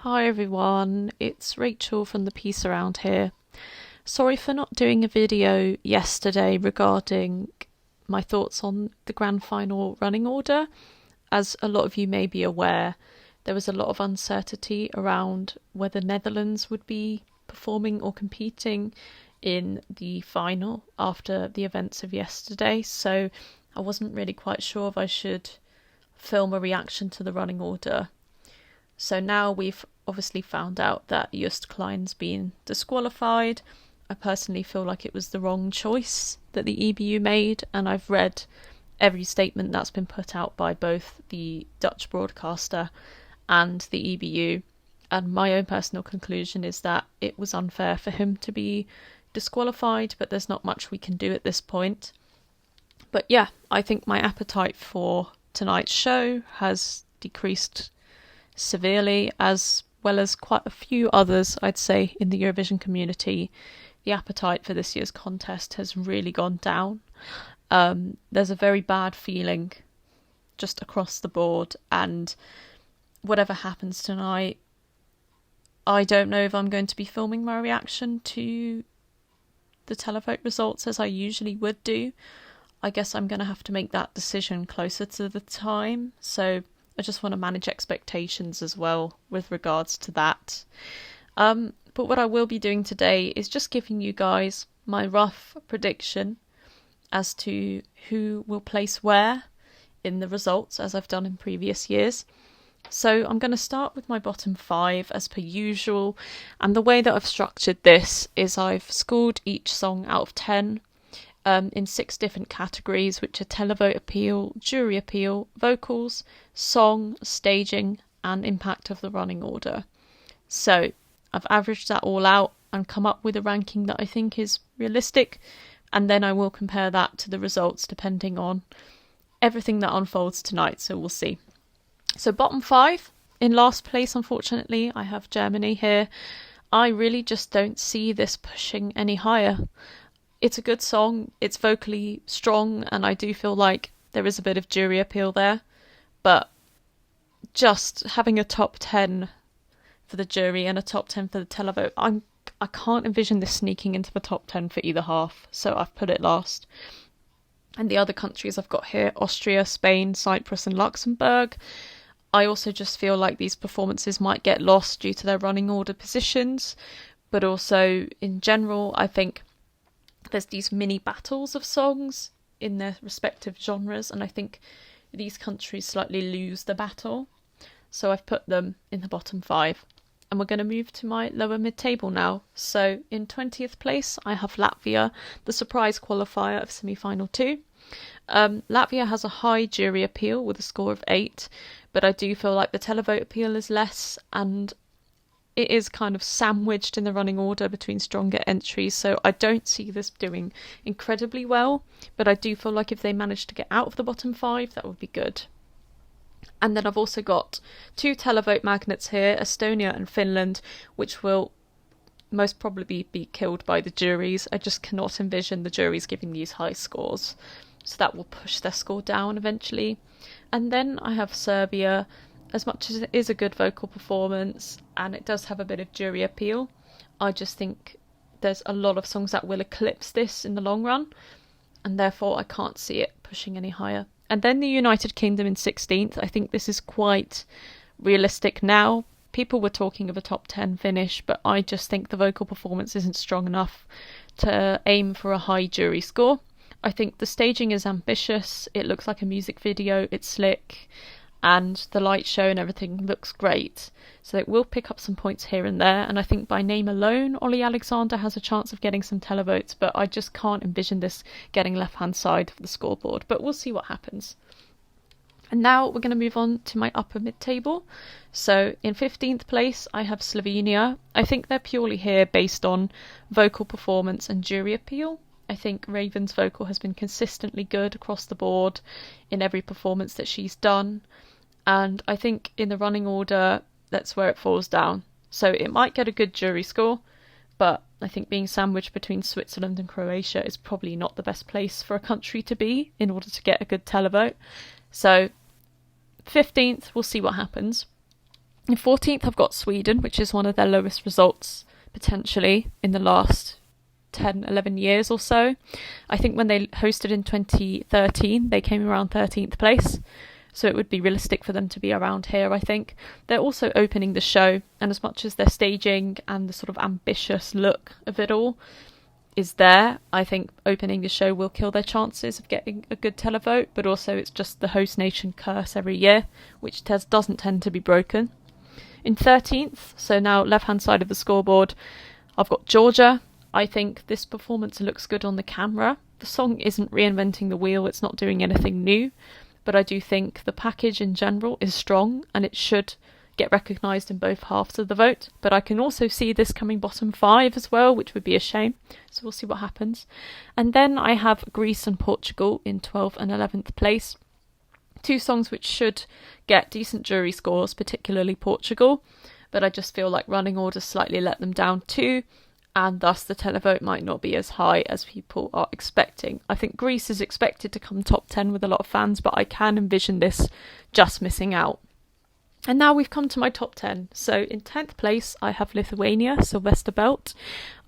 Hi everyone, it's Rachel from the Peace Around here. Sorry for not doing a video yesterday regarding my thoughts on the grand final running order. As a lot of you may be aware, there was a lot of uncertainty around whether Netherlands would be performing or competing in the final after the events of yesterday, so I wasn't really quite sure if I should film a reaction to the running order. So now we've obviously found out that Joost Klein's been disqualified. I personally feel like it was the wrong choice that the EBU made, and I've read every statement that's been put out by both the Dutch broadcaster and the EBU, and my own personal conclusion is that it was unfair for him to be disqualified, but there's not much we can do at this point. But yeah, I think my appetite for tonight's show has decreased severely, as well as quite a few others, I'd say, in the Eurovision community. The appetite for this year's contest has really gone down. There's a very bad feeling just across the board, and whatever happens tonight, I don't know if I'm going to be filming my reaction to the televote results as I usually would do. I guess I'm going to have to make that decision closer to the time, so I just want to manage expectations as well with regards to that. But what I will be doing today is just giving you guys my rough prediction as to who will place where in the results, as I've done in previous years. So I'm going to start with my bottom 5 as per usual, and the way that I've structured this is I've scored each song out of 10 in 6 different categories, which are televote appeal, jury appeal, vocals, song, staging, and impact of the running order. So I've averaged that all out and come up with a ranking that I think is realistic, and then I will compare that to the results depending on everything that unfolds tonight, so we'll see. So bottom 5, in last place unfortunately I have Germany here. I really just don't see this pushing any higher. It's a good song, it's vocally strong, and I do feel like there is a bit of jury appeal there, but just having a top 10 for the jury and a top 10 for the televote, I can't envision this sneaking into the top 10 for either half, so I've put it last. And the other countries I've got here, Austria, Spain, Cyprus and Luxembourg. I also just feel like these performances might get lost due to their running order positions, but also in general I think there's these mini battles of songs in their respective genres, and I think these countries slightly lose the battle. So I've put them in the bottom 5. And we're going to move to my lower mid-table now. So in 20th place, I have Latvia, the surprise qualifier of semi-final 2. Latvia has a high jury appeal with a score of 8, but I do feel like the televote appeal is less, and it is kind of sandwiched in the running order between stronger entries, so I don't see this doing incredibly well, but I do feel like if they manage to get out of the bottom 5, that would be good. And then I've also got 2 televote magnets here, Estonia and Finland, which will most probably be killed by the juries. I just cannot envision the juries giving these high scores, so that will push their score down eventually. And then I have Serbia. As much as it is a good vocal performance and it does have a bit of jury appeal, I just think there's a lot of songs that will eclipse this in the long run, and therefore I can't see it pushing any higher. And then the United Kingdom in 16th. I think this is quite realistic now. People were talking of a top 10 finish, but I just think the vocal performance isn't strong enough to aim for a high jury score. I think the staging is ambitious, it looks like a music video, it's slick, and the light show and everything looks great. So it will pick up some points here and there, and I think by name alone, Ollie Alexander has a chance of getting some televotes, but I just can't envision this getting left-hand side of the scoreboard, but we'll see what happens. And now we're going to move on to my upper mid-table. So in 15th place, I have Slovenia. I think they're purely here based on vocal performance and jury appeal. I think Raven's vocal has been consistently good across the board in every performance that she's done. And I think in the running order, that's where it falls down. So it might get a good jury score, but I think being sandwiched between Switzerland and Croatia is probably not the best place for a country to be in order to get a good televote. So 15th, we'll see what happens. In 14th, I've got Sweden, which is one of their lowest results, potentially, in the last 10, 11 years or so. I think when they hosted in 2013, they came around 13th place. So it would be realistic for them to be around here, I think. They're also opening the show, and as much as their staging and the sort of ambitious look of it all is there, I think opening the show will kill their chances of getting a good televote, but also it's just the host nation curse every year, which doesn't tend to be broken. In 13th, so now left-hand side of the scoreboard, I've got Georgia. I think this performance looks good on the camera. The song isn't reinventing the wheel, it's not doing anything new, but I do think the package in general is strong and it should get recognised in both halves of the vote. But I can also see this coming bottom 5 as well, which would be a shame. So we'll see what happens. And then I have Greece and Portugal in 12th and 11th place. 2 songs which should get decent jury scores, particularly Portugal. But I just feel like running order slightly let them down too, and thus the televote might not be as high as people are expecting. I think Greece is expected to come top 10 with a lot of fans, but I can envision this just missing out. And now we've come to my top 10. So in 10th place, I have Lithuania, Sylvester Belt.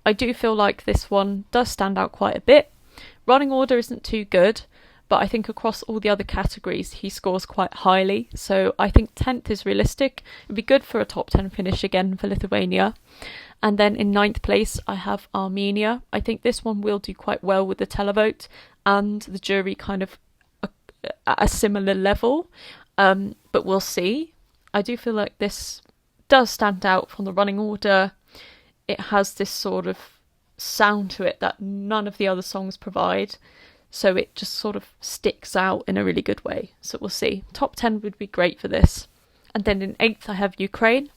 I do feel like this one does stand out quite a bit. Running order isn't too good, but I think across all the other categories, he scores quite highly. So I think 10th is realistic. It'd be good for a top 10 finish again for Lithuania. And then in 9th place, I have Armenia. I think this one will do quite well with the televote and the jury kind of at a similar level. But we'll see. I do feel like this does stand out from the running order. It has this sort of sound to it that none of the other songs provide. So it just sort of sticks out in a really good way. So we'll see. Top 10 would be great for this. And then in 8th, I have Ukraine.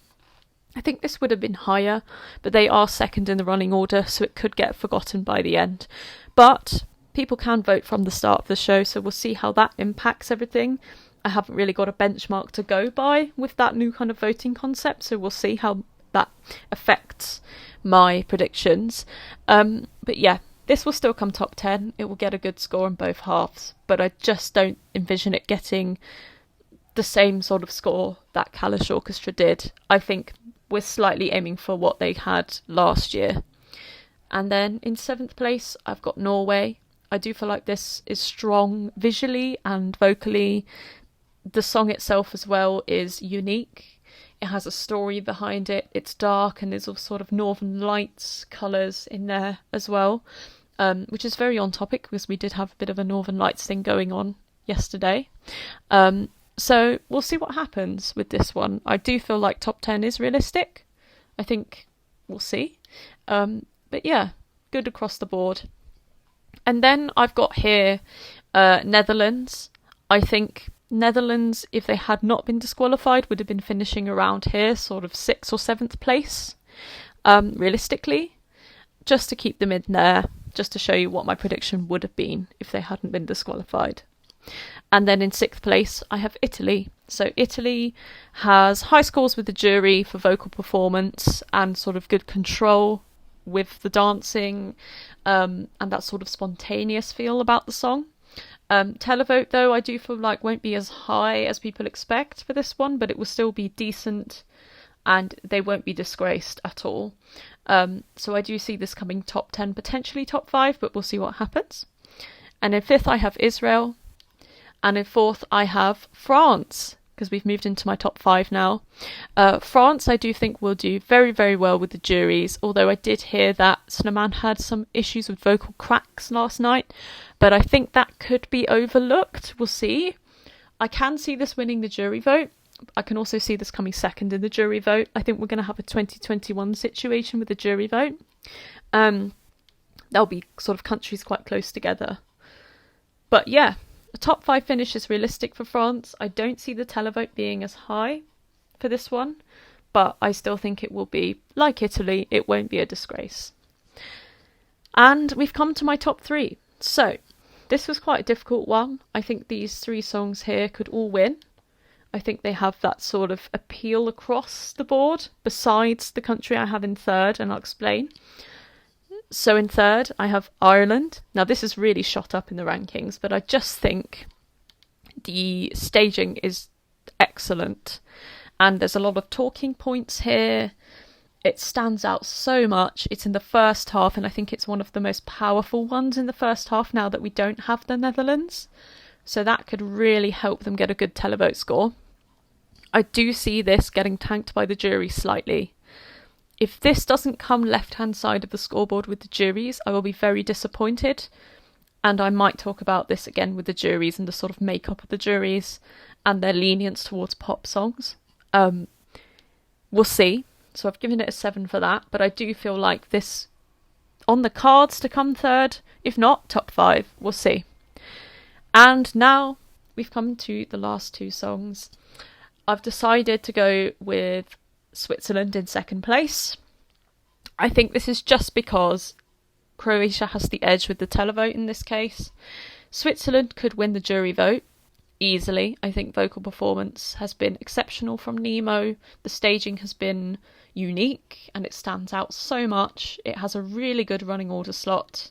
I think this would have been higher, but they are second in the running order, so it could get forgotten by the end. But people can vote from the start of the show, so we'll see how that impacts everything. I haven't really got a benchmark to go by with that new kind of voting concept, so we'll see how that affects my predictions. But yeah, this will still come top 10. It will get a good score in both halves, but I just don't envision it getting the same sort of score that Kalish Orchestra did. I think we're slightly aiming for what they had last year. And then in 7th place, I've got Norway. I do feel like this is strong visually and vocally. The song itself as well is unique. It has a story behind it. It's dark and there's all sort of Northern Lights colours in there as well, which is very on topic because we did have a bit of a Northern Lights thing going on yesterday. So we'll see what happens with this one. I do feel like top 10 is realistic. I think we'll see. But yeah, good across the board. And then I've got here Netherlands. I think Netherlands, if they had not been disqualified, would have been finishing around here, sort of 6th or 7th place, realistically. Just to keep them in there, just to show you what my prediction would have been if they hadn't been disqualified. And then in 6th place, I have Italy. So Italy has high scores with the jury for vocal performance and sort of good control with the dancing and that sort of spontaneous feel about the song. Televote, though, I do feel like won't be as high as people expect for this one, but it will still be decent and they won't be disgraced at all. So I do see this coming top 10, potentially top 5, but we'll see what happens. And in 5th, I have Israel. And in 4th, I have France, because we've moved into my top 5 now. France, I do think, will do very, very well with the juries, although I did hear that Snowman had some issues with vocal cracks last night, but I think that could be overlooked. We'll see. I can see this winning the jury vote. I can also see this coming second in the jury vote. I think we're going to have a 2021 situation with the jury vote. There'll be sort of countries quite close together. But yeah, a top 5 finish is realistic for France. I don't see the televote being as high for this one, but I still think it will be, like Italy, it won't be a disgrace. And we've come to my top 3. So, this was quite a difficult one. I think these 3 songs here could all win. I think they have that sort of appeal across the board, besides the country I have in 3rd, and I'll explain. So in 3rd, I have Ireland. Now, this is really shot up in the rankings, but I just think the staging is excellent. and there's a lot of talking points here. It stands out so much. It's in the first half, and I think it's one of the most powerful ones in the first half now that we don't have the Netherlands. So that could really help them get a good televote score. I do see this getting tanked by the jury slightly. If this doesn't come left-hand side of the scoreboard with the juries, I will be very disappointed. And I might talk about this again with the juries and the sort of makeup of the juries and their lenience towards pop songs. We'll see. So I've given it a 7 for that, but I do feel like this on the cards to come third, if not top 5, we'll see. And now we've come to the last 2 songs. I've decided to go with Switzerland in second place. I think this is just because Croatia has the edge with the televote in this case. Switzerland could win the jury vote easily. I think vocal performance has been exceptional from Nemo. The staging has been unique and it stands out so much. It has a really good running order slot,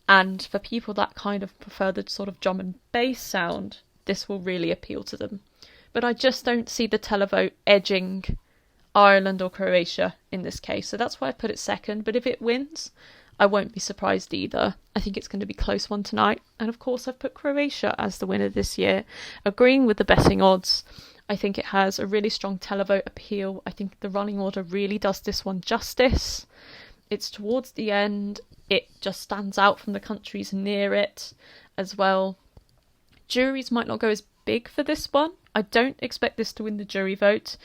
and for people that kind of prefer the sort of drum and bass sound, this will really appeal to them. But I just don't see the televote edging Ireland or Croatia in this case, so that's why I put it second. But if it wins, I won't be surprised either. I think it's going to be a close one tonight, and of course I've put Croatia as the winner this year, agreeing with the betting odds. I think it has a really strong televote appeal. I think the running order really does this one justice. It's towards the end. It just stands out from the countries near it as well. Juries might not go as big for this one. I don't expect this to win the jury vote.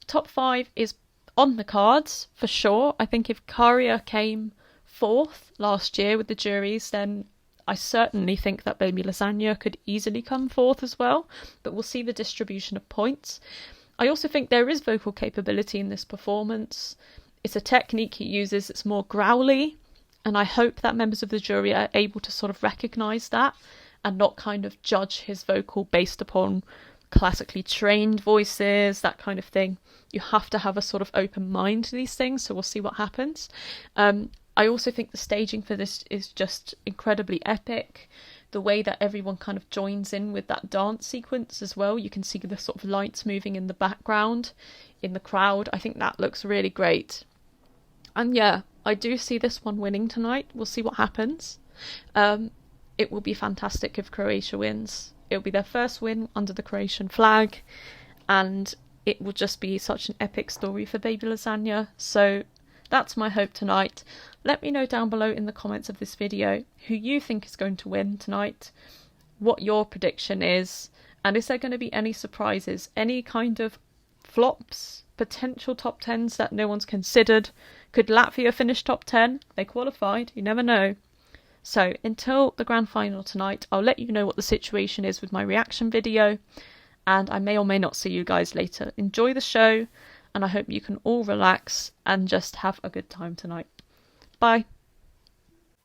Top 5 is on the cards for sure. I think if Karia came 4th last year with the juries, then I certainly think that Baby Lasagna could easily come 4th as well, but we'll see the distribution of points. I also think there is vocal capability in this performance. It's a technique he uses, it's more growly, and I hope that members of the jury are able to sort of recognise that and not kind of judge his vocal based upon classically trained voices, that kind of thing. You have to have a sort of open mind to these things, so we'll see what happens. I also think the staging for this is just incredibly epic. The way that everyone kind of joins in with that dance sequence as well. You can see the sort of lights moving in the background, in the crowd. I think that looks really great. And yeah, I do see this one winning tonight. We'll see what happens. It will be fantastic if Croatia wins. It will be their first win under the Croatian flag. And it will just be such an epic story for Baby Lasagna. So that's my hope tonight. Let me know down below in the comments of this video who you think is going to win tonight, what your prediction is, and is there going to be any surprises, any kind of flops, potential top 10s that no one's considered. Could Latvia finish top 10? They qualified, you never know. So until the grand final tonight, I'll let you know what the situation is with my reaction video, and I may or may not see you guys later. Enjoy the show, and I hope you can all relax and just have a good time tonight. Bye.